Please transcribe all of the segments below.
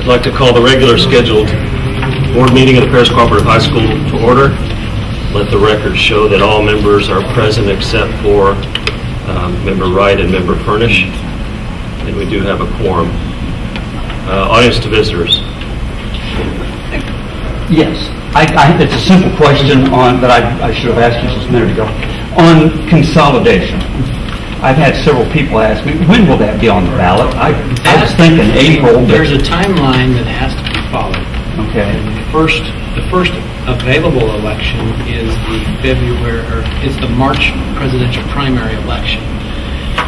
like to call the regular scheduled board meeting of the Paris Cooperative High School to order. Let the record show that all members are present except for Member Wright and Member Furnish, and we do have a quorum. Audience to visitors. Yes, it's a simple question that I should have asked you just a minute ago. On consolidation, I've had several people ask me, when will that be on the ballot? I was thinking April. There's a timeline that has to be followed. Okay. The first available election is the March presidential primary election.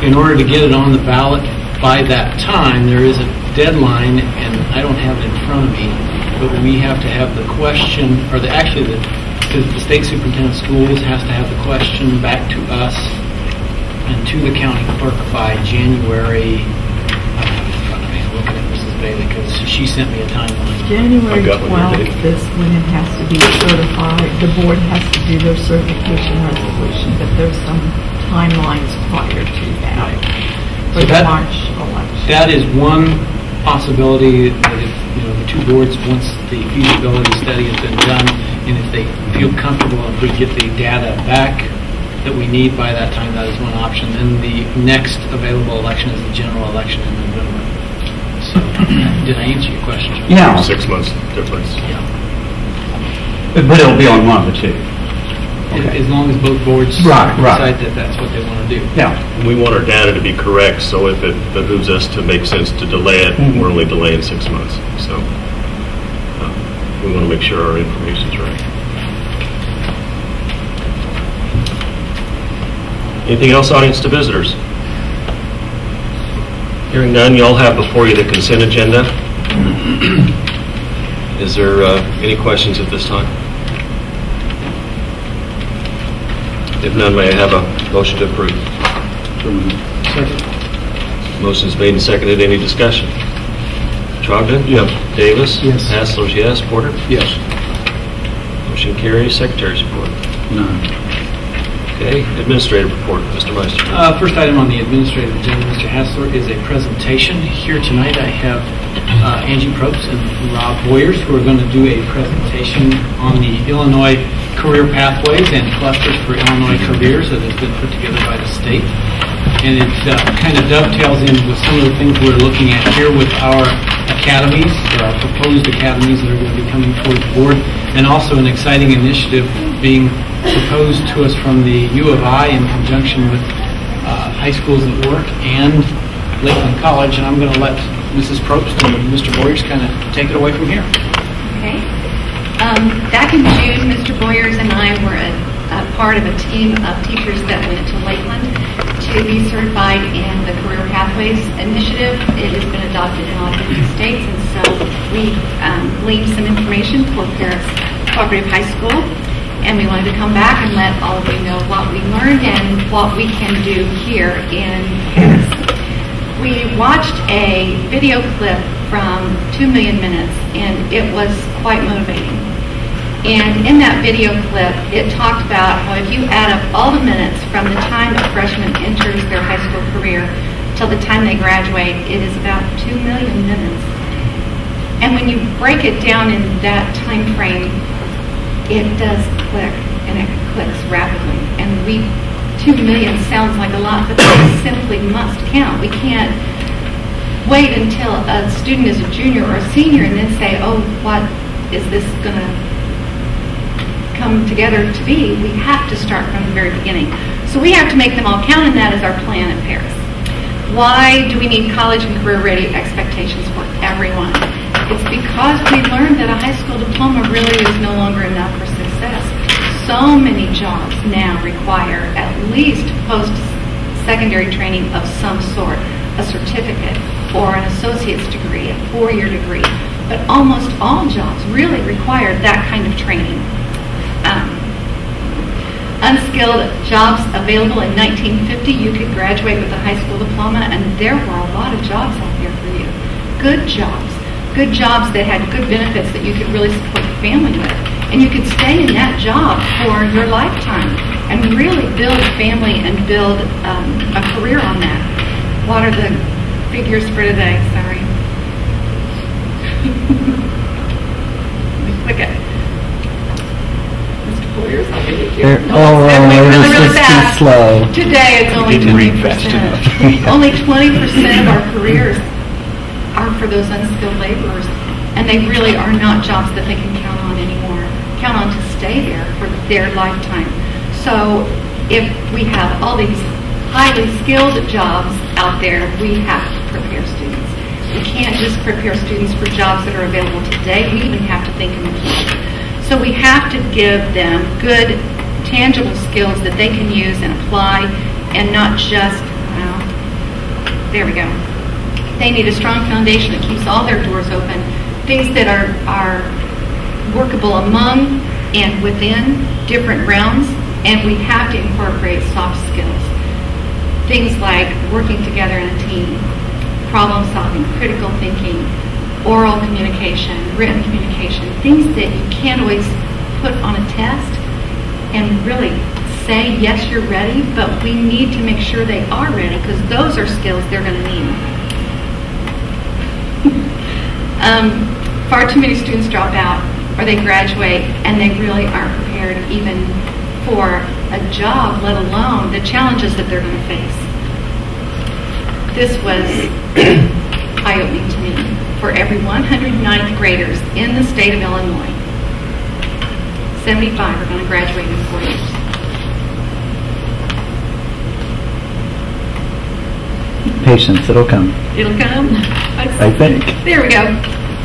In order to get it on the ballot by that time, there is a deadline, and I don't have it in front of me, but we have to have the question, or the state superintendent of schools has to have the question back to us and to the county clerk by January. I'm looking at Mrs. Bailey because she sent me a timeline. January 12th is when it has to be certified. The board has to do their certification resolution, but there's some timelines prior to that for the March election. That is one possibility that if the two boards, once the feasibility study has been done, and if they feel comfortable and we get the data back that we need by that time, that is one option. Then the next available election is the general election in November. So, did I answer your question? Yeah. 6 months difference. Yeah. But it'll be on one of the two. Okay. As long as both boards decide that that's what they want to do. Yeah. We want our data to be correct, so if it behooves us to make sense to delay it, we're only delaying 6 months. So we want to make sure our information's right. Anything else, audience to visitors? Hearing none, you all have before you the consent agenda. Is there any questions at this time? If none, may I have a motion to approve? Second. Motion's made and seconded. Any discussion? Trogdon? Yes. Davis? Yes. Hasslers, yes. Porter? Yes. Motion carries. Secretary's report. None. Okay. Administrative report. Mr. Meister. First item on the administrative agenda, Mr. Hassler, is a presentation. Here tonight I have Angie Probst and Rob Boyers, who are going to do a presentation on the Illinois career pathways and clusters for Illinois careers that has been put together by the state. And it kind of dovetails in with some of the things we're looking at here with our academies, or our proposed academies that are going to be coming toward the board, and also an exciting initiative being proposed to us from the U of I in conjunction with High Schools at Work and Lakeland College. And I'm going to let Mrs. Probst and Mr. Boyers kind of take it away from here. Okay. Back in June, Mr. Boyers and I were a part of a team of teachers that went to Lakeland to be certified in the Career Pathways Initiative. It has been adopted in all 50 states, and so we gleaned some information for Paris Cooperative High School, and we wanted to come back and let all of you know what we learned and what we can do here in Paris. We watched a video clip from 2 million minutes, and it was quite motivating. And in that video clip, it talked about how if you add up all the minutes from the time a freshman enters their high school career till the time they graduate, it is about 2 million minutes. And when you break it down in that time frame, it does click, and it clicks rapidly. And 2 million sounds like a lot, but they simply must count. We can't wait until a student is a junior or a senior and then say, oh, what is this going to come together to be? We have to start from the very beginning. So we have to make them all count, and that is our plan at Paris. Why do we need college and career-ready expectations for everyone? It's because we learned that a high school diploma really is no longer enough for success. So many jobs now require at least post-secondary training of some sort, a certificate or an associate's degree, a 4-year degree. But almost all jobs really require that kind of training. Unskilled jobs available in 1950, you could graduate with a high school diploma, and there were a lot of jobs out there for you. Good jobs that had good benefits that you could really support your family with. And you could stay in that job for your lifetime and really build a family and build a career on that. What are the figures for today? Sorry. Okay. Mr. Boyers, I'll give it to you. Really fast. Too slow. Today, it's only Didn't read 20%. fast enough. Only 20% of our careers are for those unskilled laborers, and they really are not jobs that they can count on anymore, count on to stay there for their lifetime. So if we have all these highly skilled jobs out there, we have to prepare students. We can't just prepare students for jobs that are available today. We even have to think in the future. So we have to give them good, tangible skills that they can use and apply, and not just, well, there we go. They need a strong foundation that keeps all their doors open, things that are workable among and within different realms, and we have to incorporate soft skills. Things like working together in a team, problem solving, critical thinking, oral communication, written communication, things that you can't always put on a test and really say, yes, you're ready, but we need to make sure they are ready, because those are skills they're going to need. Far too many students drop out or they graduate and they really aren't prepared even for a job, let alone the challenges that they're going to face. This was eye-opening to me. For every 109th graders in the state of Illinois, 75 are going to graduate in 4 years. Patience, it'll come. It'll come? I think. There we go.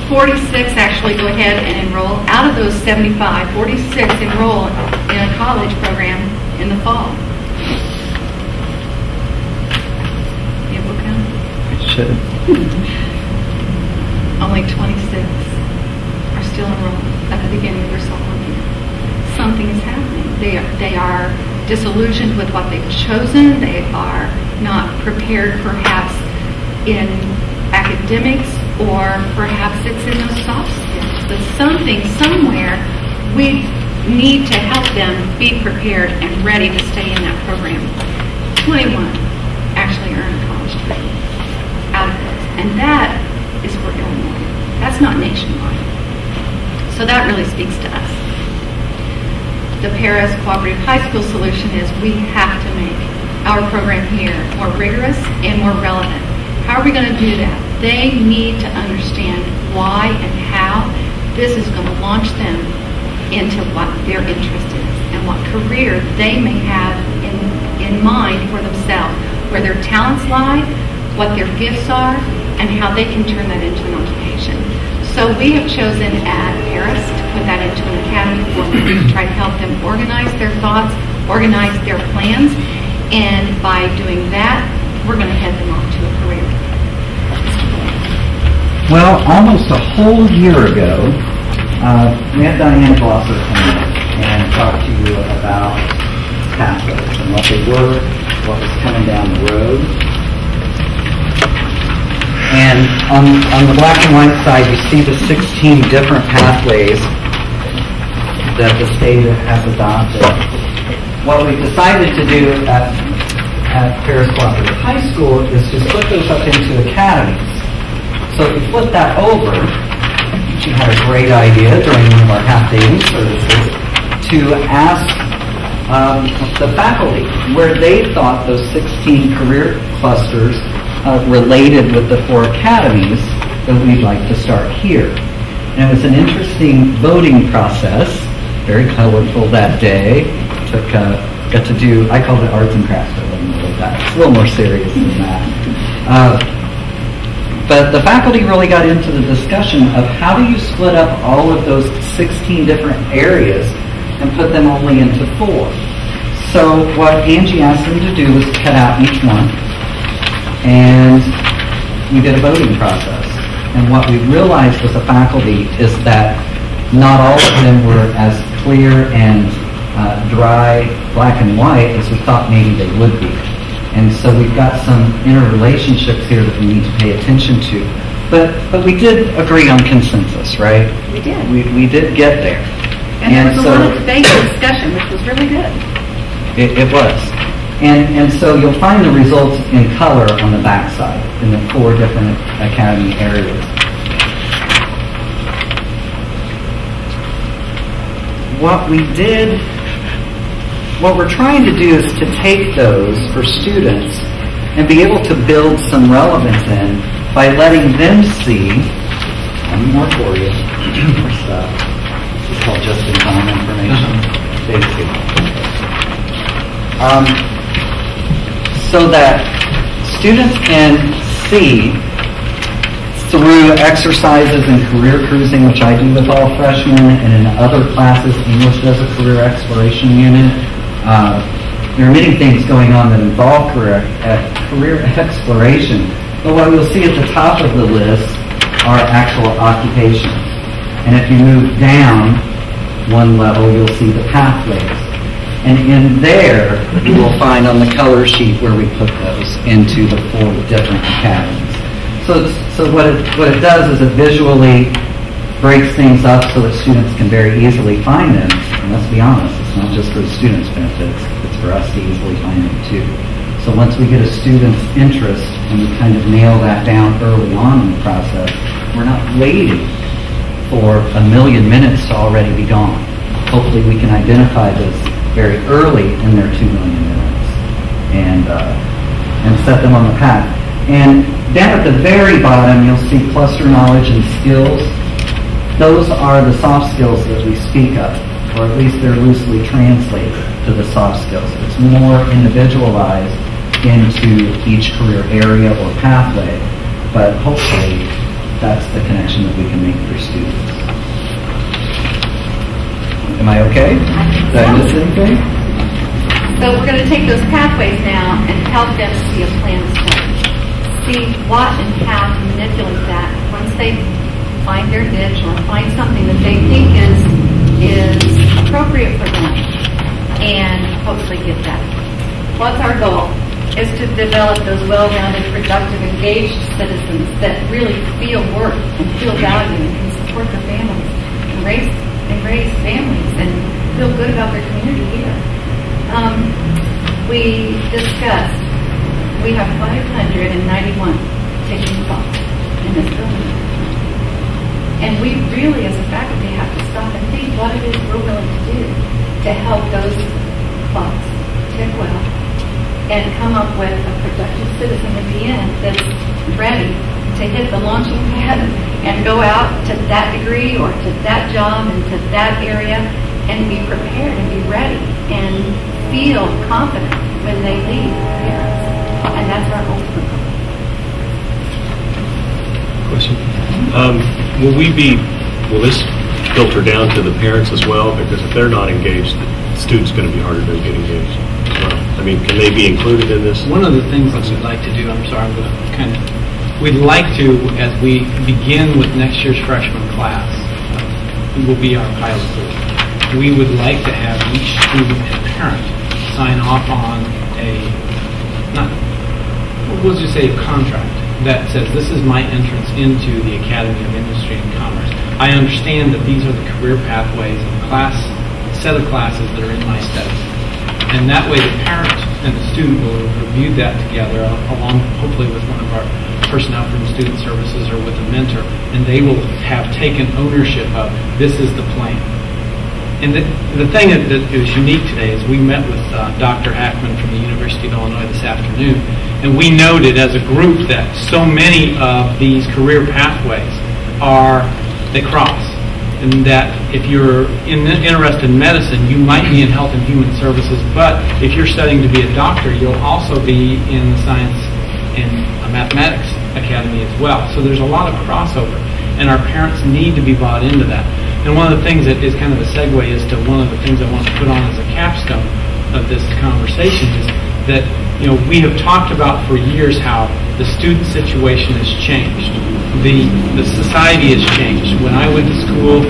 46 actually go ahead and enroll. Out of those 75, 46 enroll in a college program in the fall. It will come. It should. Only 26 are still enrolled at the beginning of their sophomore year. Something is happening. They are disillusioned with what they've chosen. They are not prepared perhaps in academics, or perhaps it's in those soft skills. But something, somewhere, we need to help them be prepared and ready to stay in that program. 21 actually earn a college degree out of this. And that is for Illinois. That's not nationwide. So that really speaks to us. The Paris Cooperative High School solution is we have to make our program here more rigorous and more relevant. How are we going to do that? They need to understand why and how this is going to launch them into what their interest is and what career they may have in mind for themselves, where their talents lie, what their gifts are, and how they can turn that into an occupation. So we have chosen at Paris to put that into an academy for them, to try to help them organize their thoughts, organize their plans, and by doing that, we're going to head them off to a career. Well, almost a whole year ago, we had Diane Glosser come in and talk to you about pathways and what they were, what was coming down the road. And on the black and white side, you see the 16 different pathways that the state has adopted. What we decided to do at Paris Cooperative High School is to split those up into academies. So if you flip that over, she had a great idea during one of our half-day services to ask the faculty where they thought those 16 career clusters related with the 4 academies that we'd like to start here. And it was an interesting voting process, very colorful that day. Got to do, I called it arts and crafts, but it wasn't really that. It's a little more serious than that. But the faculty really got into the discussion of how do you split up all of those 16 different areas and put them only into 4. So what Angie asked them to do was cut out each one, and we did a voting process. And what we realized with the faculty is that not all of them were as clear and dry, black and white as we thought maybe they would be. And so we've got some interrelationships here that we need to pay attention to. But we did agree on consensus, right? We did. We did get there. And there was a lot of debate and discussion, which was really good. It was. And so you'll find the results in color on the backside in the 4 different academy areas. what we're trying to do is to take those for students and be able to build some relevance in by letting them see, one more for you, it's called just-in-time information, so that students can see through exercises and career cruising, which I do with all freshmen, and in other classes, English does a career exploration unit. There are many things going on that involve career exploration, but what you'll see at the top of the list are actual occupations. And if you move down one level, you'll see the pathways. And in there, you will find on the color sheet where we put those into the 4 different academies. So what it does is it visually breaks things up so that students can very easily find them. And let's be honest, it's not just for the students' benefits, it's for us to easily find them too. So once we get a student's interest and we kind of nail that down early on in the process, we're not waiting for a million minutes to already be gone. Hopefully we can identify this very early in their 2 million minutes and set them on the path. And down at the very bottom, you'll see cluster knowledge and skills. Those are the soft skills that we speak of, or at least they're loosely translated to the soft skills. It's more individualized into each career area or pathway, but hopefully that's the connection that we can make for students. Am I okay? Did I miss anything? So we're going to take those pathways now and help them see a plan of study. See what and how to manipulate that once they find their niche or find something that they think is appropriate for them, and hopefully get that. What's our goal? Is to develop those well-rounded, productive, engaged citizens that really feel worth and feel value and can support their families and raise families and feel good about their community here. We discussed we have 591 taking classes in this building. And we really, as a faculty, have to stop and think what it is we're willing to do to help those clocks tick well and come up with a productive citizen at the end that's ready to hit the launching pad and go out to that degree or to that job and to that area and be prepared and be ready and feel confident when they leave here. And that's our ultimate goal. Question. Will this filter down to the parents as well? Because if they're not engaged, the student's going to be harder to get engaged as well. I mean, can they be included in this? One of the things that we'd like to do, we'd like to, as we begin with next year's freshman class, it will be our pilot group. We would like to have each student and parent sign off on we'll just say a contract that says this is my entrance into the Academy of Industry and Commerce. I understand that these are the career pathways and set of classes that are in my studies. And that way the parent and the student will have reviewed that together along hopefully with one of our personnel from student services or with a mentor, and they will have taken ownership of this is the plan. And the thing that is unique today is we met with Dr. Hackman from the University of Illinois this afternoon, and we noted as a group that so many of these career pathways they cross. And that if you're interested in medicine, you might be in health and human services, but if you're studying to be a doctor, you'll also be in the science and mathematics academy as well. So there's a lot of crossover, and our parents need to be bought into that. And one of the things that is kind of a segue is to one of the things I want to put on as a capstone of this conversation is that, we have talked about for years how the student situation has changed. The society has changed. When I went to school,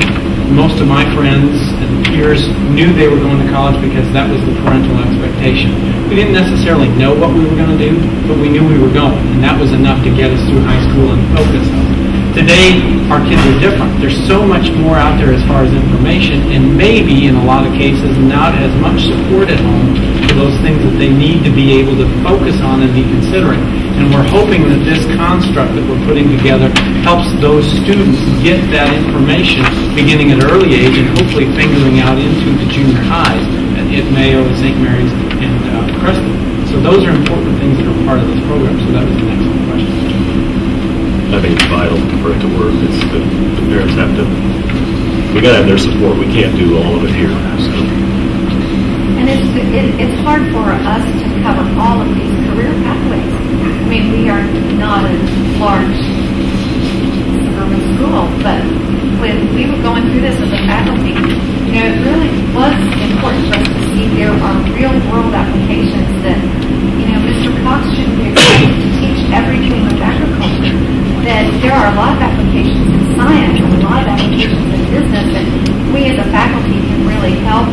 most of my friends and peers knew they were going to college because that was the parental expectation. We didn't necessarily know what we were going to do, but we knew we were going, and that was enough to get us through high school and focus us. Today, our kids are different. There's so much more out there as far as information, and maybe in a lot of cases not as much support at home to of those things that they need to be able to focus on and be considering. And we're hoping that this construct that we're putting together helps those students get that information beginning at an early age and hopefully fingering out into the junior highs at Mayo, St. Mary's, and Creston. So those are important things that are part of this program. So that was an excellent question. I think it's vital for it to work. It's the parents have to, we got to have their support. We can't do all of it here. So. And it's hard for us to cover all of these career pathways. I mean, we are not a large suburban school, but when we were going through this as a faculty, you know, it really was important for us to see there are real-world applications that, you know, Mr. Cox shouldn't be expected to teach everything with agriculture. That there are a lot of applications in science and a lot of applications in business, and we as a faculty can really help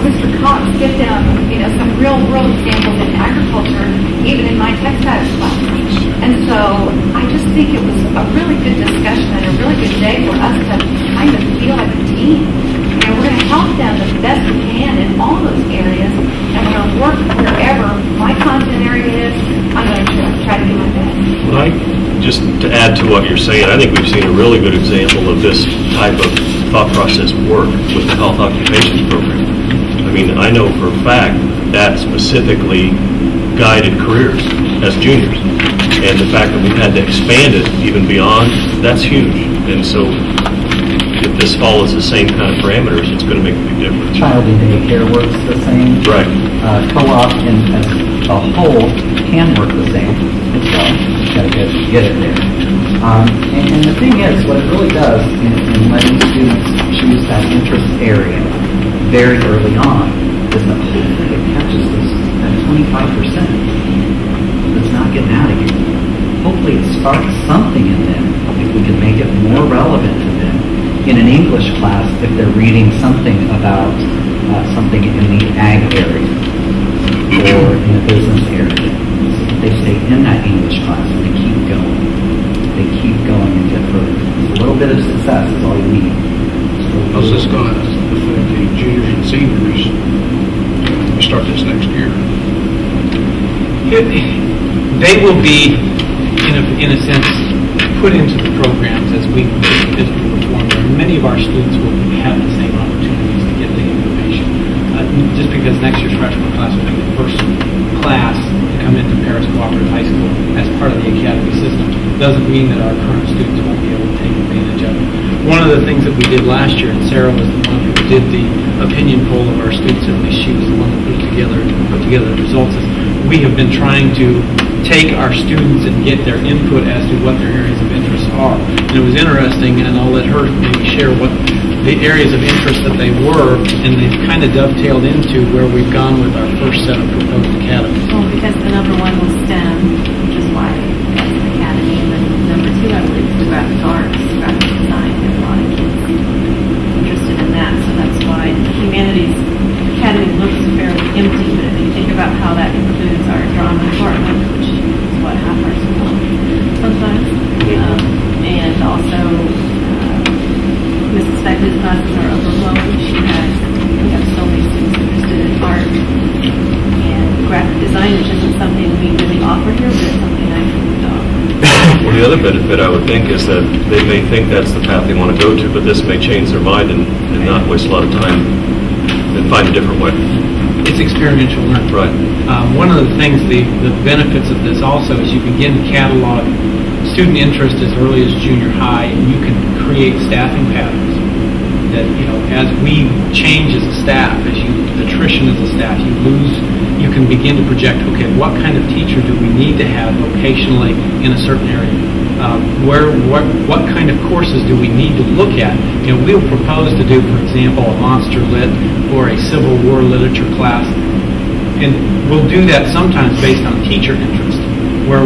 Mr. Cox get them, you know, some real-world examples in agriculture, even in my textiles class. And so I just think it was a really good discussion and a really good day for us to kind of feel like a team. You know, we're going to help them the best we can in all those areas, and we're going to work wherever my content area is. I'm going to try to do my best. Well, just to add to what you're saying, I think we've seen a really good example of this type of thought process work with the health occupations program. I mean, I know for a fact that specifically guided careers as juniors. And the fact that we've had to expand it even beyond, that's huge. And so if this follows the same kind of parameters, it's going to make a big difference. Child and daycare works the same. Right. Co-op as a whole can work the same as well. You've got to get it there. And the thing is, what it really does in letting students choose that interest area very early on is that hopefully it catches that 25% that's not getting out of here. Hopefully it sparks something in them if we can make it more relevant to them in an English class if they're reading something about something in the ag area or in the business area. So they stay in that English class and they keep going. They keep going and get further. A little bit of success is all you need. How's this going to affect the juniors and seniors? We start this next year. They will be, in a sense, put into the programs as we perform there. Many of our students will have the same opportunities to get the information. Just because next year's freshman class will be the first class to come into Paris Cooperative High School as part of the academy system doesn't mean that our current students won't be able to take advantage of it. One of the things that we did last year, and Sarah was the one who did the opinion poll of our students, at least she was the one that put together the results, is we have been trying to take our students and get their input as to what their areas of interest are. And it was interesting, and I'll let her maybe share what the areas of interest that they were, and they've kind of dovetailed into where we've gone with our first set of proposed academies. Well, because the number one was STEM, which is why that's an academy, and then number two, I believe, is graphic arts, graphic design. There are a lot of kids interested in that, so that's why the humanities academy looks fairly empty, but if you think about how that includes our drama department, which is what half our school sometimes, and also Mrs. Spector's classes are overflowing. We have so many students interested in art and graphic design, which isn't something we really offer here, but it's something I can offer. Well, the other benefit I would think is that they may think that's the path they want to go to, but this may change their mind and not waste a lot of time and find a different way. It's experiential learning. Right. One of the things, the benefits of this also is you begin to catalog student interest as early as junior high, and you can create staffing patterns that, you know, as we change as a staff, as you attrition as a staff, you can begin to project, okay, what kind of teacher do we need to have vocationally in a certain area? What kind of courses do we need to look at? You know, we'll propose to do, for example, a monster lit or a Civil War literature class, and we'll do that sometimes based on teacher interest, where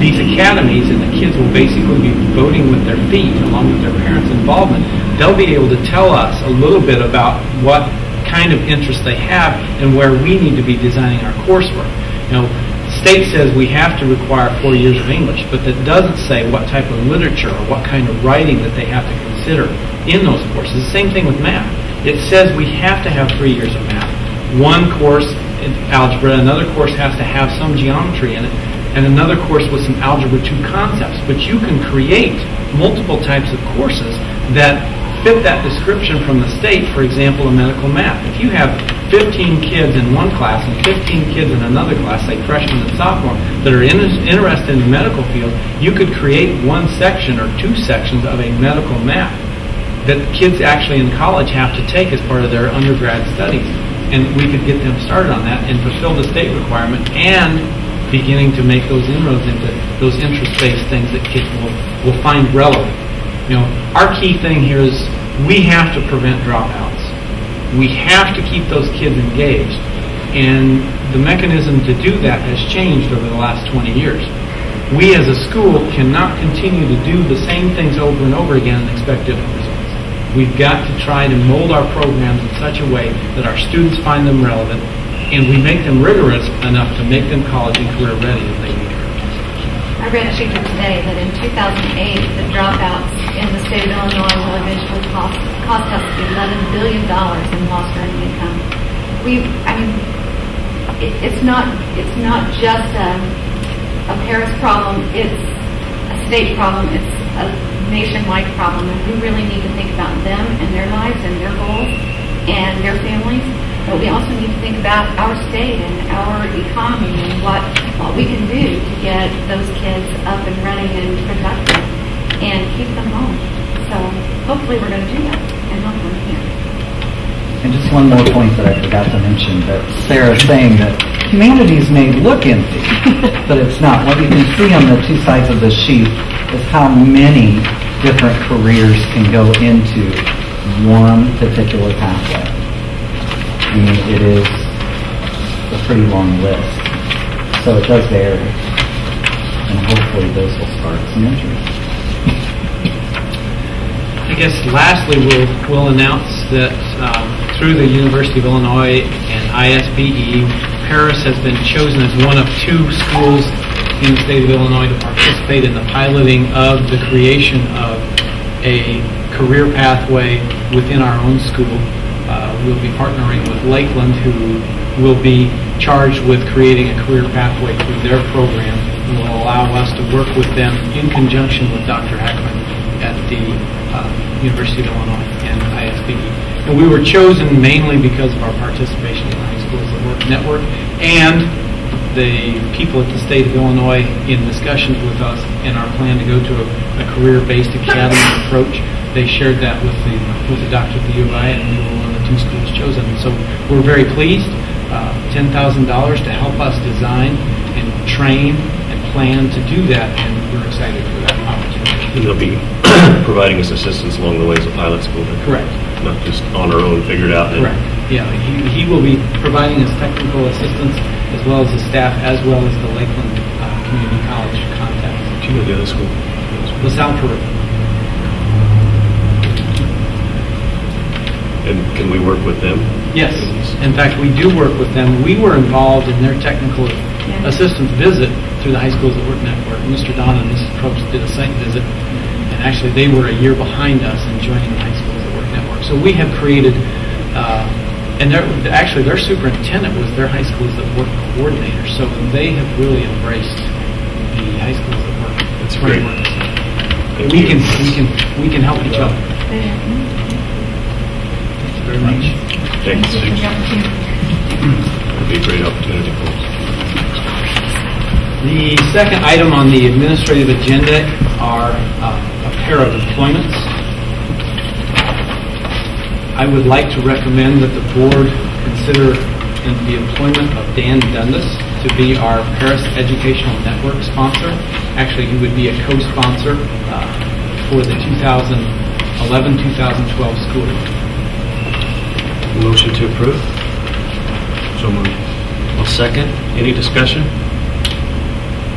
these academies and the kids will basically be voting with their feet along with their parents' involvement. They'll be able to tell us a little bit about what kind of interest they have and where we need to be designing our coursework. You know, state says we have to require 4 years of English, but that doesn't say what type of literature or what kind of writing that they have to consider in those courses. The same thing with math. it says we have to have 3 years of math. One course in algebra, another course has to have some geometry in it, and another course with some Algebra 2 concepts. But you can create multiple types of courses that fit that description from the state, for example, a medical math. If you have 15 kids in one class and 15 kids in another class, like freshmen and sophomore, that are interested in the medical field, you could create one section or two sections of a medical math that kids actually in college have to take as part of their undergrad studies. And we could get them started on that and fulfill the state requirement and beginning to make those inroads into those interest-based things that kids will find relevant. You know, our key thing here is we have to prevent dropouts. We have to keep those kids engaged. And the mechanism to do that has changed over the last 20 years. We as a school cannot continue to do the same things over and over again and expect different results. We've got to try to mold our programs in such a way that our students find them relevant and we make them rigorous enough to make them college and career ready if they need it. I read a figure today that in 2008, the dropouts in the state of Illinois will eventually cost us $11 billion in lost earning income. It's not just a Paris problem. It's a state problem. It's a nationwide problem, and we really need to think about them and their lives and their goals and their families. But we also need to think about our state and our economy and what we can do to get those kids up and running and productive and keep them home. So hopefully we're going to do that and help them here. And just one more point that I forgot to mention, that Sarah's saying that humanities may look empty, but it's not. What you can see on the two sides of the sheet is how many different careers can go into one particular pathway. I mean, it is a pretty long list. So it does vary. And hopefully those will spark some interest. I guess lastly we'll announce that through the University of Illinois and ISBE, Paris has been chosen as one of two schools in the state of Illinois to participate in the piloting of the creation of a career pathway within our own school. We'll be partnering with Lakeland, who will be charged with creating a career pathway through their program, and will allow us to work with them in conjunction with Dr. Hackman at the University of Illinois and ISBE. And we were chosen mainly because of our participation in the High Schools at Work Network and the people at the state of Illinois in discussions with us and our plan to go to a career-based academy approach. They shared that with the doctor at the U of I, and we were one of the two schools chosen. So we're very pleased. $10,000 to help us design and train and plan to do that, and we're excited for that opportunity. And they'll be providing us assistance along the way as a pilot school. Then. Correct. Not just on our own, figured out. Correct. Yeah, he will be providing us technical assistance as well as the staff, as well as the Lakeland Community College contacts. Do you know the other school? LaSalle, Peru. And can we work with them? Yes. In fact, we do work with them. We were involved in their technical assistance visit through the High Schools at Work Network. Mr. Don and Mrs. Probst did a site visit, and actually they were a year behind us in joining the High Schools at Work Network. So we have created, and their superintendent was their High Schools at Work coordinator. So they have really embraced the High Schools at Work. That's great. We can help each other. Very much. Thanks. It'll be a great opportunity for us. The second item on the administrative agenda are a pair of employments. I would like to recommend that the board consider the employment of Dan Dundas to be our Paris Educational Network sponsor. Actually, he would be a co-sponsor for the 2011-2012 school year. Motion to approve? So moved. I'll second. Any discussion?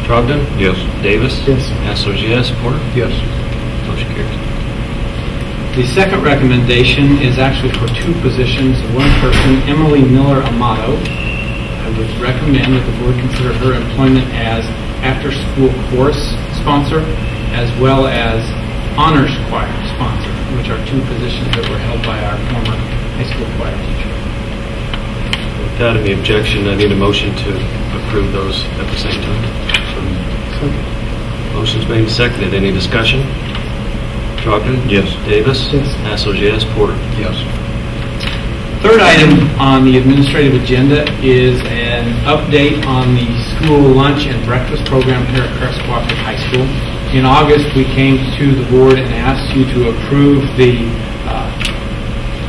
Trogdon? Yes. Davis? Yes. Haslers, yes. Porter? Yes. Motion carries. The second recommendation is actually for two positions. One person, Emily Miller Amato. I would recommend that the board consider her employment as after-school course sponsor, as well as honors choir sponsor, which are two positions that were held by our former high school choir teacher. Without any objection, I need a motion to approve those at the same time. Motion's made and seconded. Any discussion? Trogdon? Yes. Davis? Yes. Hassel, yes. Porter? Yes. Third item on the administrative agenda is an update on the school lunch and breakfast program here at Paris Cooperative High School. In August, we came to the board and asked you to approve the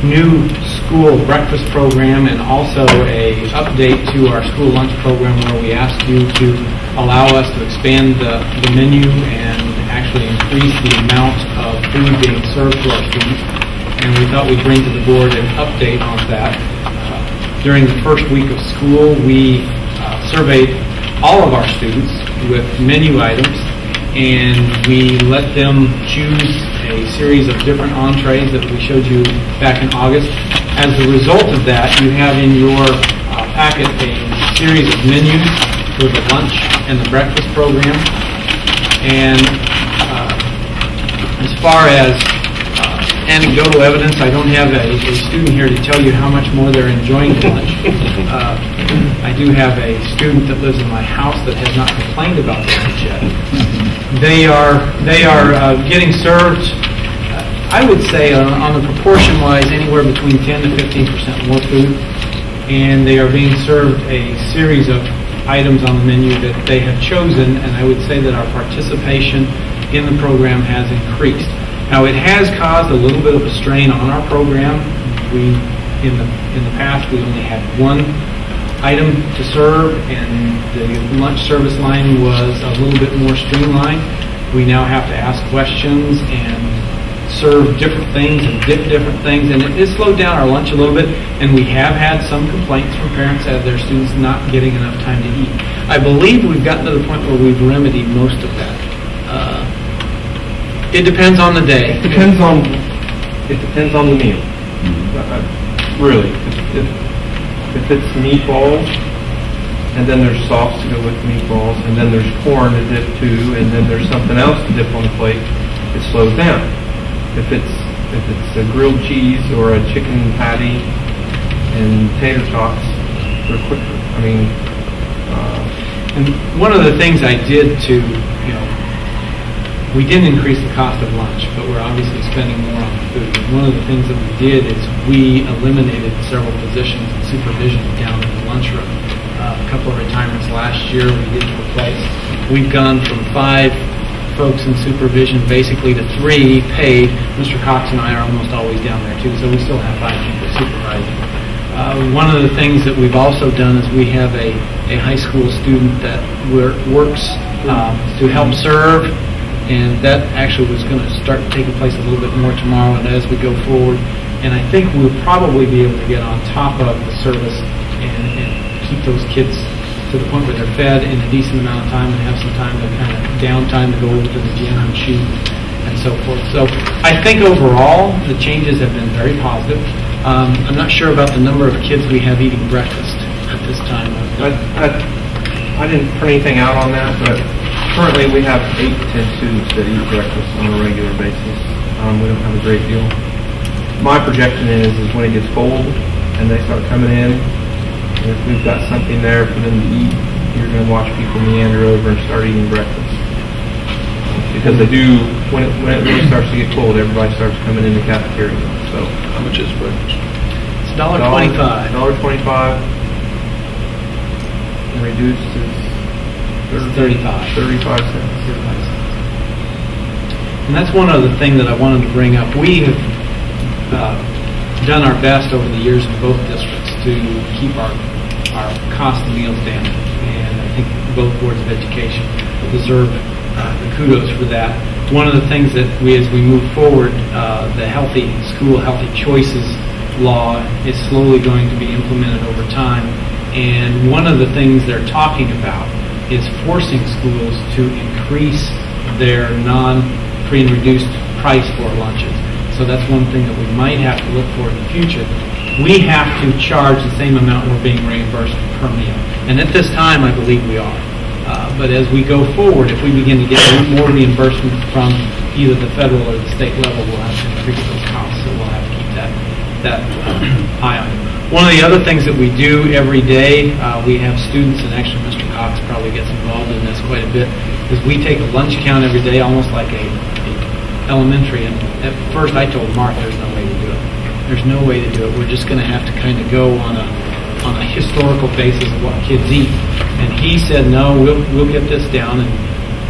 new school breakfast program and also a update to our school lunch program where we asked you to allow us to expand the menu and actually increase the amount of food being served to our students. And we thought we'd bring to the board an update on that. During the first week of school, we surveyed all of our students with menu items, and we let them choose a series of different entrees that we showed you back in August. As a result of that, you have in your packet a series of menus for the lunch and the breakfast program. And as far as anecdotal evidence, I don't have a student here to tell you how much more they're enjoying the lunch. I do have a student that lives in my house that has not complained about the lunch yet. They are getting served, I would say, on the proportion-wise, anywhere between 10 to 15% more food, and they are being served a series of items on the menu that they have chosen, and I would say that our participation in the program has increased. Now, it has caused a little bit of a strain on our program. In the past, we only had one item to serve, and the lunch service line was a little bit more streamlined. We now have to ask questions and serve different things and dip different things, and it has slowed down our lunch a little bit, and we have had some complaints from parents of their students not getting enough time to eat. I believe we've gotten to the point where we've remedied most of that. It depends on the day. It depends on the meal. Really, if it's meatballs, and then there's sauce to go with meatballs, and then there's corn to dip to, and then there's something else to dip on the plate, it slows down. If it's a grilled cheese or a chicken patty and tater tots, they're quicker. I mean, and one of the things I did to, we didn't increase the cost of lunch, but we're obviously spending more on food. And one of the things that we did is we eliminated several positions in supervision down in the lunchroom. A couple of retirements last year we didn't replace. We've gone from 5 folks in supervision basically to 3 paid. Mr. Cox and I are almost always down there too, so we still have 5 people supervising. One of the things that we've also done is we have a high school student that works to help serve, and that actually was going to start taking place a little bit more tomorrow and as we go forward. And I think we'll probably be able to get on top of the service and keep those kids to the point where they're fed in a decent amount of time and have some time to kind of downtime to go over to the gym and shoot and so forth. So I think overall the changes have been very positive. I'm not sure about the number of kids we have eating breakfast at this time. I didn't print anything out on that, but currently we have 8 to 10 students that eat breakfast on a regular basis. We don't have a great deal. My projection is when it gets cold and they start coming in, and if we've got something there for them to eat, you're going to watch people meander over and start eating breakfast. Because they do, when it really starts to get cold, everybody starts coming in the cafeteria. So How much is breakfast? It's $1.25. $1.25. And reduced is 35 cents. And that's one other thing that I wanted to bring up. We have done our best over the years in both districts to keep our cost of meals down. And I think both boards of education deserve the kudos for that. One of the things that as we move forward, the Healthy School, Healthy Choices law is slowly going to be implemented over time. And one of the things they're talking about is forcing schools to increase their non-free and reduced price for lunches. So that's one thing that we might have to look for in the future. We have to charge the same amount we're being reimbursed per meal. And at this time, I believe we are. But as we go forward, if we begin to get more reimbursement from either the federal or the state level, we'll have to increase those costs. So we'll have to keep that high on it. One of the other things that we do every day, we have students, and actually Mr. Cox probably gets involved in this quite a bit, is we take a lunch count every day, almost like a elementary. And at first I told Mark there's no way to do it. There's no way to do it. We're just going to have to kind of go on a historical basis of what kids eat. And he said, no, we'll get this down. And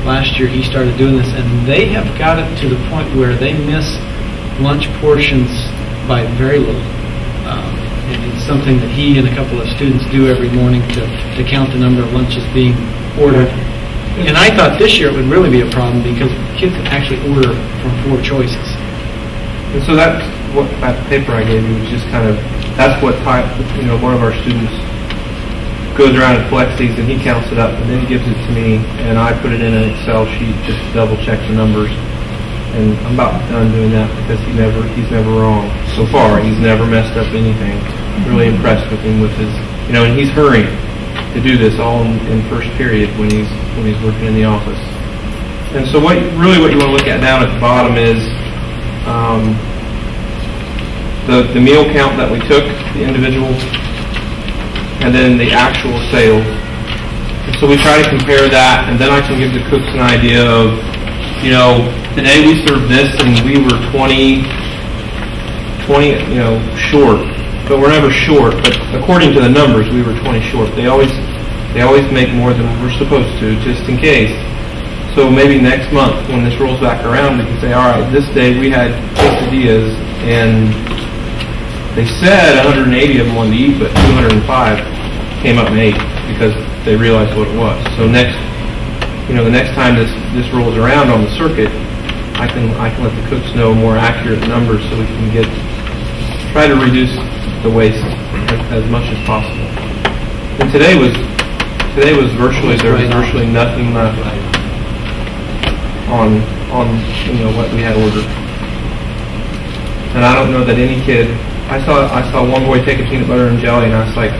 last year he started doing this, and they have got it to the point where they miss lunch portions by very little. And it's something that he and a couple of students do every morning to count the number of lunches being ordered. And I thought this year it would really be a problem because kids actually order from 4 choices. And so that's what that paper I gave you was just kind of, that's what one of our students goes around and collects these, and he counts it up, and then he gives it to me, and I put it in an Excel sheet just to double check the numbers. And I'm about done doing that because he's never wrong so far. He's never messed up anything. Really impressed with him with his, and he's hurrying to do this all in first period when he's working in the office. And so what you want to look at down at the bottom is the meal count that we took, the individual, and then the actual sales. And so we try to compare that, and then I can give the cooks an idea of, today we served this and we were 20, short. But we're never short, but according to the numbers, we were 20 short. They always make more than we're supposed to, just in case. So maybe next month, when this rolls back around, we can say, all right, this day we had quesadillas, and they said 180 of them wanted to eat, but 205 came up and ate because they realized what it was. So the next time this rolls around on the circuit, I can let the cooks know more accurate numbers so we can try to reduce the waste as much as possible. And today was virtually, there was virtually nothing left on what we had ordered. And I don't know that any kid, I saw one boy take a peanut butter and jelly, and I was like,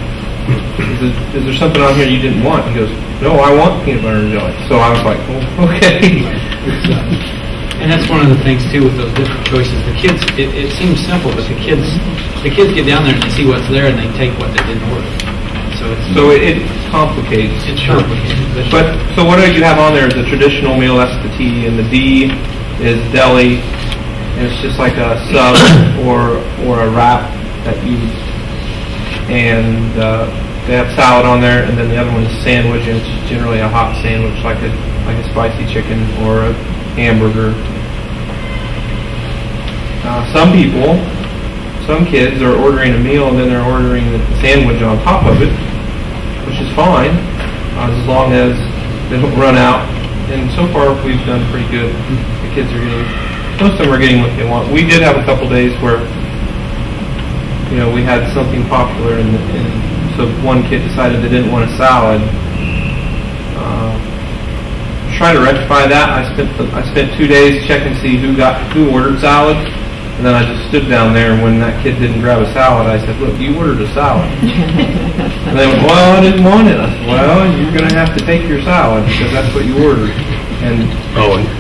is there something on here you didn't want? He goes, no, I want peanut butter and jelly. So I was like, well, okay. And that's one of the things too with those different choices. The kids, it seems simple, but the kids get down there and they see what's there and they take what they didn't order. So it complicates. It's complicated. But so what you have on there is a traditional meal, that's the T, and the D is deli, and it's just like a sub or a wrap that you, and they have salad on there, and then the other one is sandwich, and it's generally a hot sandwich like a spicy chicken or a hamburger. Some kids are ordering a meal and then they're ordering the sandwich on top of it, which is fine, as long as they don't run out. And so far we've done pretty good. The kids are most of them are getting what they want. We did have a couple days where, we had something popular, and so one kid decided they didn't want a salad. Trying to rectify that, I spent 2 days checking to see who ordered salad, and then I just stood down there, and when that kid didn't grab a salad, I said, look, you ordered a salad. And they went, well, I didn't want it. I said, well, you're going to have to take your salad because that's what you ordered. And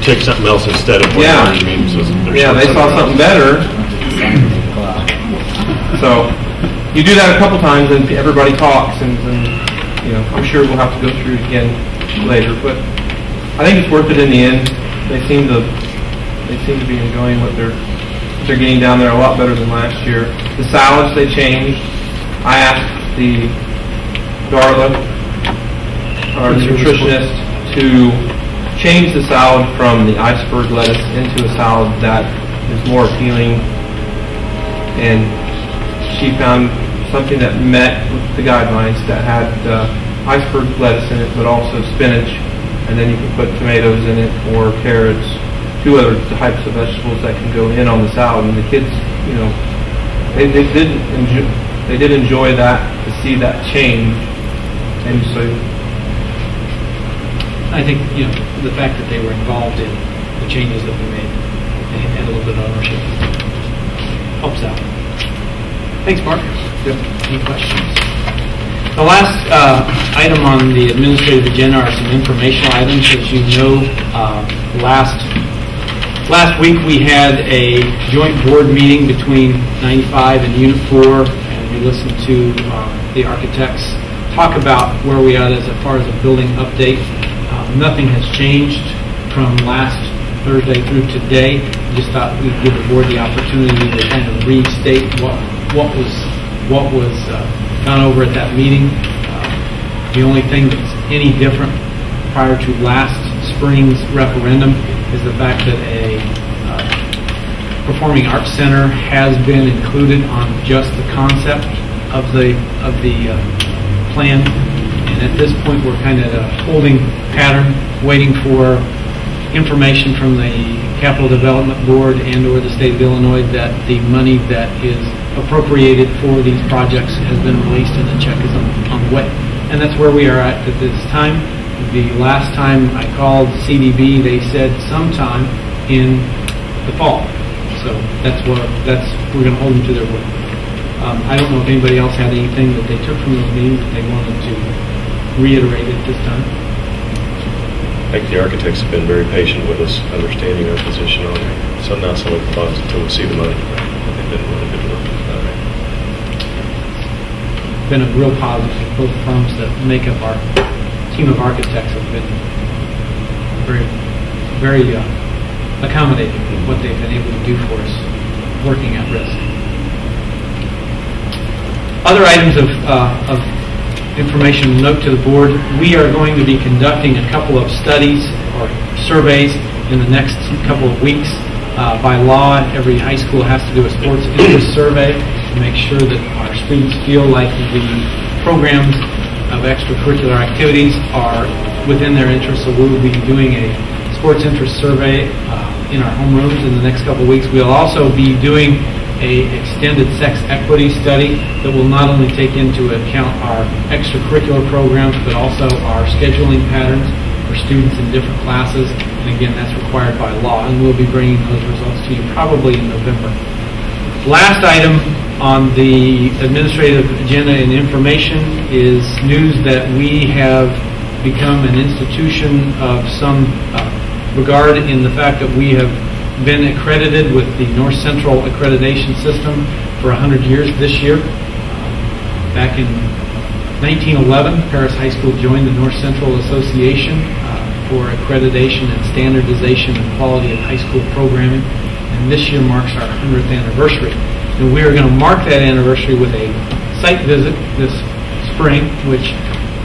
take something else instead of what you mean. So they saw something better. So you do that a couple times, and everybody talks, and I'm sure we'll have to go through it again later, but I think it's worth it in the end. They seem to be enjoying what they're getting down there a lot better than last year. The salads they changed. I asked Darla, our nutritionist, to change the salad from the iceberg lettuce into a salad that is more appealing, and she found something that met with the guidelines that had iceberg lettuce in it, but also spinach. And then you can put tomatoes in it or carrots, 2 other types of vegetables that can go in on the salad. And the kids, they did enjoy that, to see that change. And so I think the fact that they were involved in the changes that we made, they had a little bit of ownership, helps out. Thanks, Mark. Yep. Any questions? The last item on the administrative agenda are some informational items. As you know, last Last week we had a joint board meeting between 95 and Unit 4, and we listened to the architects talk about where we are as far as a building update. Nothing has changed from last Thursday through today. Just thought we'd give the board the opportunity to kind of restate what was gone over at that meeting. The only thing that's any different prior to last spring's referendum is the fact that a performing arts center has been included on just the concept of the plan. And at this point, we're kind of a holding pattern, waiting for information from the Capital Development Board and/or the state of Illinois that the money that is appropriated for these projects has been released and the check is on the way. And that's where we are at this time. The last time I called CDB, they said sometime in the fall. So we're going to hold them to their word. I don't know if anybody else had anything that they took from those meetings that they wanted to reiterate at this time. I think the architects have been very patient with us, understanding our position on it. So not selling the funds until we see the money. They've been really good to work with that. Been a real positive. Both firms that make up our team of architects have been very, very accommodating in what they've been able to do for us, working at risk. Other items of information note to the board: we are going to be conducting a couple of studies or surveys in the next couple of weeks. By law, every high school has to do a sports interest survey to make sure that our students feel like the programs of extracurricular activities are within their interest. So we will be doing a sports interest survey in our homerooms in the next couple of weeks. We'll also be doing an extended sex equity study that will not only take into account our extracurricular programs, but also our scheduling patterns for students in different classes. And again, that's required by law, and we'll be bringing those results to you probably in November. Last item on the administrative agenda and information is news that we have become an institution of some regard in the fact that we have been accredited with the North Central accreditation system for 100 years this year. Back in 1911, Paris High School joined the North Central Association for accreditation and standardization and quality of high school programming, and this year marks our 100th anniversary. And we are going to mark that anniversary with a site visit this spring, which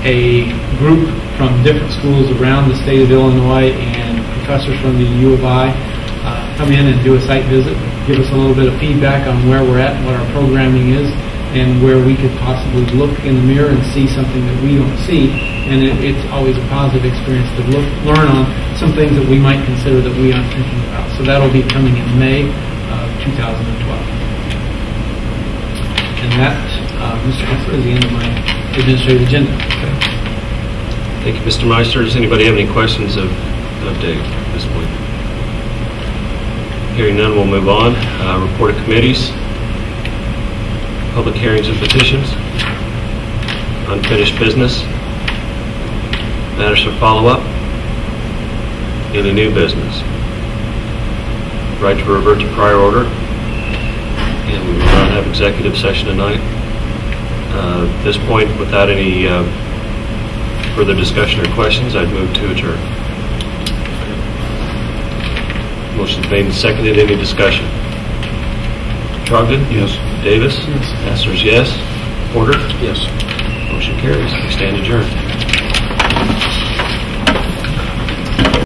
a group from different schools around the state of Illinois and professors from the U of I come in and do a site visit, give us a little bit of feedback on where we're at and what our programming is, and where we could possibly look in the mirror and see something that we don't see. And it's always a positive experience to learn on some things that we might consider that we aren't thinking about. So that'll be coming in May of 2012. And that, Mr. Hessler, is the end of my administrative agenda. Okay. Thank you, Mr. Meister. Does anybody have any questions of Dave at this point? Hearing none, we'll move on. Report of committees, public hearings and petitions, unfinished business, matters for follow-up, any new business, right to revert to prior order, and we will not have executive session tonight. At this point, without any further discussion or questions, I'd move to adjourn. Motion made and seconded. Any discussion? Trogdon? Yes. Davis? Yes. Masters, yes. Porter? Yes. Motion carries. We stand adjourned.